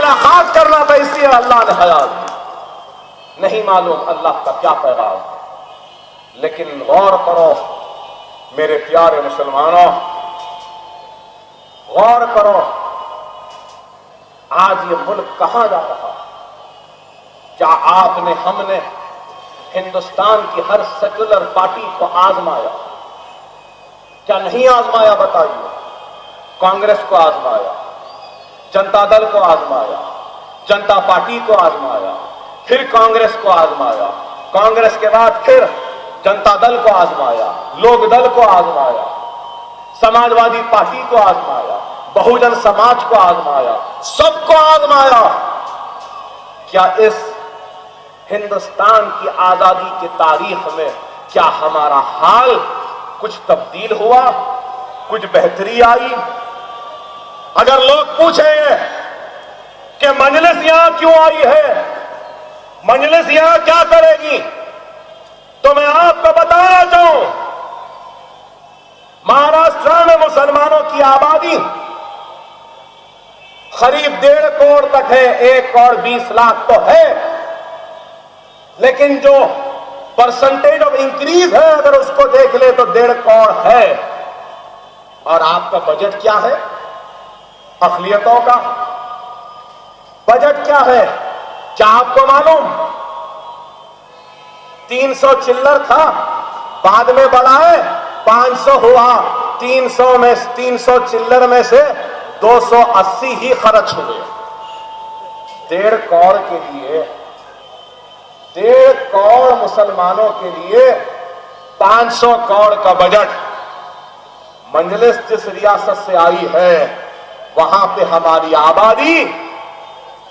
बेड़ा खाक करना था, इसलिए अल्लाह ने हयात दी। नहीं मालूम अल्लाह का क्या पैगाम, लेकिन गौर करो मेरे प्यारे मुसलमानों, गौर करो आज ये मुल्क कहां जा रहा है। क्या आपने हमने हिंदुस्तान की हर सेक्युलर पार्टी को आजमाया? क्या नहीं आजमाया बताइए? कांग्रेस को आजमाया, जनता दल को आजमाया, जनता पार्टी को आजमाया, फिर कांग्रेस को आजमाया, कांग्रेस के बाद फिर जनता दल को आजमाया, लोक दल को आजमाया, समाजवादी पार्टी को आजमाया, बहुजन समाज को आजमाया, सबको आजमाया। क्या इस हिंदुस्तान की आजादी की तारीख में क्या हमारा हाल कुछ तब्दील हुआ, कुछ बेहतरी आई? अगर लोग पूछेंगे कि मजलिस यहां क्यों आई है, मजलिस यहां क्या करेगी, तो मैं आपको बताना चाहूं, महाराष्ट्र में मुसलमानों की आबादी करीब 1.5 करोड़ तक है, 1 करोड़ 20 लाख तो है, लेकिन जो परसेंटेज ऑफ इंक्रीज है अगर उसको देख ले तो 1.5 करोड़ है। और आपका बजट क्या है? अक़लियतों का बजट क्या है? क्या आपको मालूम? 300 चिल्लर था, बाद में बढ़ा है 500 हुआ। 300 चिल्लर में से 280 ही खर्च हुए। 1.5 करोड़ के लिए, 1.5 करोड़ मुसलमानों के लिए 500 करोड़ का बजट। मजलिस जिस रियासत से आई है वहां पे हमारी आबादी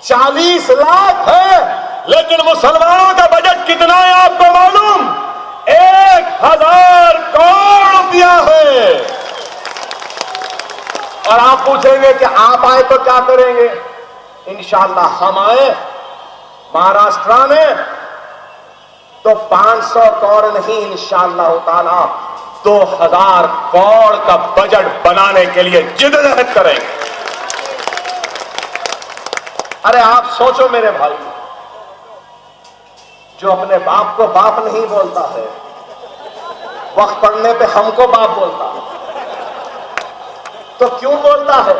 40 लाख है, लेकिन मुसलमानों का बजट कितना है आपको मालूम? 1000 करोड़ रुपया है। और आप पूछेंगे कि आप आए तो क्या करेंगे? इंशाअल्लाह हम आए महाराष्ट्र में तो 500 करोड़ नहीं, इंशाअल्लाह ताला 2000 करोड़ का बजट बनाने के लिए जिद्दत करेंगे। अरे आप सोचो मेरे भाई, जो अपने बाप को बाप नहीं बोलता है, वक्त पड़ने पे हमको बाप बोलता है, तो क्यों बोलता है?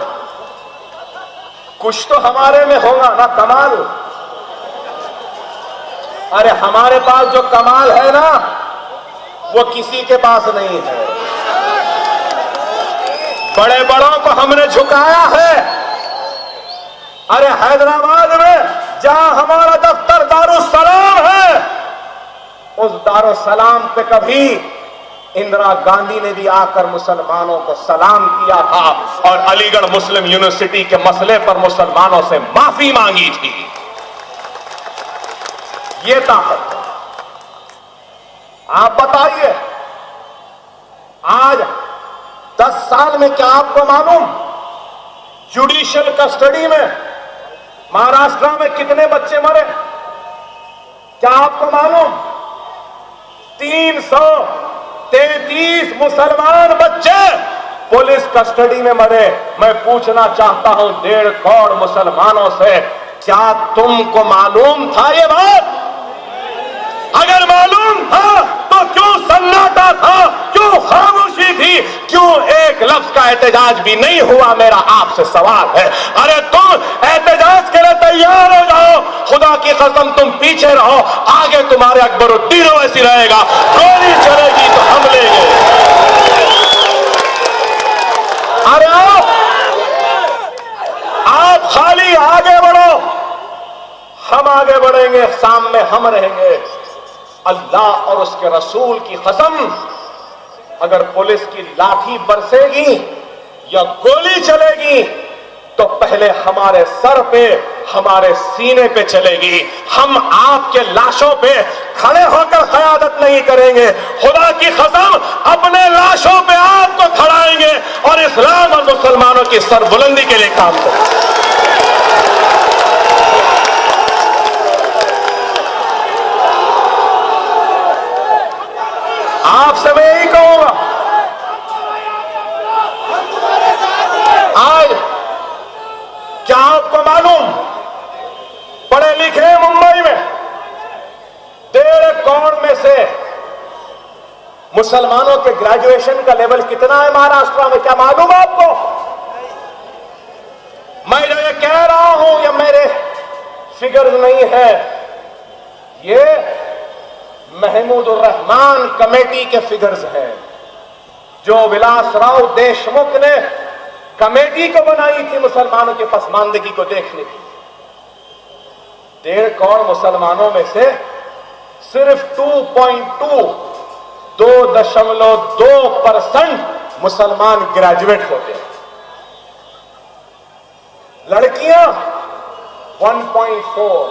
कुछ तो हमारे में होगा ना कमाल। अरे हमारे पास जो कमाल है ना वो किसी के पास नहीं है। बड़े बड़ों को हमने झुकाया है। अरे हैदराबाद में जहां हमारा दफ्तर दारुस्सलाम है, उस दारुस्सलाम पे कभी इंदिरा गांधी ने भी आकर मुसलमानों को सलाम किया था और अलीगढ़ मुस्लिम यूनिवर्सिटी के मसले पर मुसलमानों से माफी मांगी थी। ये ताकत। आप बताइए, आज 10 साल में क्या आपको मालूम जुडिशियल कस्टडी में महाराष्ट्र में कितने बच्चे मरे? क्या आपको मालूम? 333 मुसलमान बच्चे पुलिस कस्टडी में मरे। मैं पूछना चाहता हूं 1.5 करोड़ मुसलमानों से, क्या तुमको मालूम था ये बात? अगर मालूम था तो क्यों सन्नाटा था, क्यों खामोशी थी, क्यों एक लफ्ज का एहतजाज भी नहीं हुआ? मेरा आपसे सवाल है। अरे तुम एहतजाज के लिए तैयार हो जाओ, खुदा की कसम तुम पीछे रहो, आगे तुम्हारे अकबरुद्दीन वैसी रहेगा। गोली चलेगी तो हम लेंगे। अरे आप खाली आगे बढ़ो, हम आगे बढ़ेंगे, सामने हम रहेंगे। अल्लाह और उसके रसूल की कसम, अगर पुलिस की लाठी बरसेगी या गोली चलेगी तो पहले हमारे सर पे, हमारे सीने पे चलेगी। हम आपके लाशों पे खड़े होकर क़यादत नहीं करेंगे। खुदा की कसम अपने लाशों पे आपको खड़ाएंगे और इस्लाम और मुसलमानों की सरबुलंदी के लिए काम करेंगे। आपसे मैं यही कहूंगा, आज क्या आपको मालूम पढ़े लिखे मुंबई में 1.5 करोड़ में से मुसलमानों के ग्रेजुएशन का लेवल कितना है महाराष्ट्र में, क्या मालूम आपको? मैं जो ये कह रहा हूं ये मेरे फिगर्स नहीं है, ये महमूदुर रहमान कमेटी के फिगर्स हैं जो विलासराव देशमुख ने कमेटी को बनाई थी मुसलमानों की पसमानदगी को देखने की। 1.5 करोड़ मुसलमानों में से सिर्फ 2.2% मुसलमान ग्रेजुएट होते हैं। लड़कियां 1.4।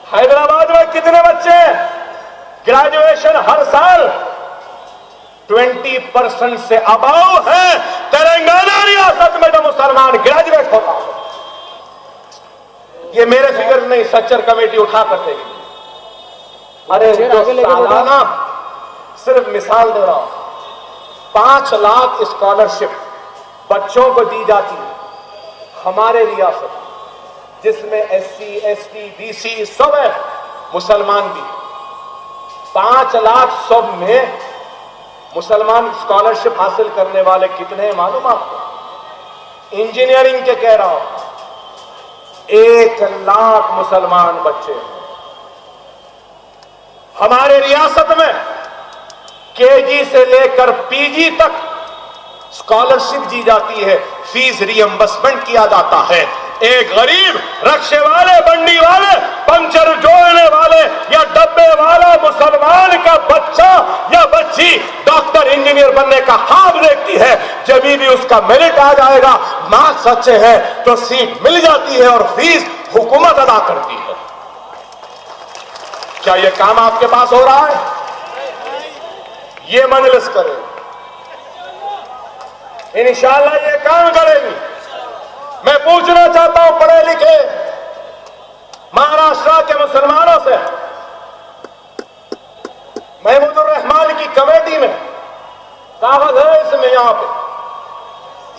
हैदराबाद में कितने बच्चे हैं ग्रेजुएशन हर साल? 20% से अबाव है तेलंगाना रियासत में जो मुसलमान ग्रेजुएट होता है। ये मेरे फिगर नहीं, सच्चर कमेटी उठा करते हैं। अरे सालाना सिर्फ मिसाल दे रहा हूं, 5 लाख स्कॉलरशिप बच्चों को दी जाती है हमारे रियासत, जिसमें SC, ST, BC सब है, मुसलमान भी। 5 लाख सब में मुसलमान स्कॉलरशिप हासिल करने वाले कितने हैं मालूम आपको? इंजीनियरिंग के कह रहा हूं, 1 लाख मुसलमान बच्चे हैं हमारे रियासत में। KG से लेकर PG तक स्कॉलरशिप दी जाती है, फीस रियंबर्समेंट किया जाता है। एक गरीब रक्शे वाले, बंडी वाले, पंचर जोड़ने वाले या डब्बे वाला मुसलमान का बच्चा या बच्ची डॉक्टर इंजीनियर बनने का ख्वाब देखती है, जब भी उसका मेरिट आ जाएगा, मार्क्स अच्छे हैं तो सीट मिल जाती है और फीस हुकूमत अदा करती है। क्या यह काम आपके पास हो रहा है? ये मजलिस करे, इंशाअल्लाह ये काम करेगी। मैं पूछना चाहता हूं पढ़े लिखे महाराष्ट्र के मुसलमानों से, महमूदुर रहमान की कमेटी में कागज है, इसमें यहां पे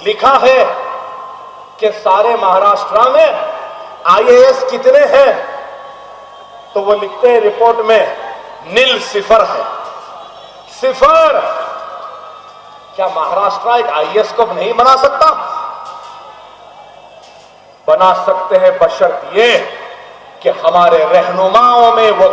लिखा है कि सारे महाराष्ट्र में IAS कितने हैं, तो वो लिखते हैं रिपोर्ट में 0 0 है, 0। क्या महाराष्ट्र एक IAS को नहीं बना सकता? बना सकते हैं, बशर्त ये कि हमारे रहनुमाओं में वो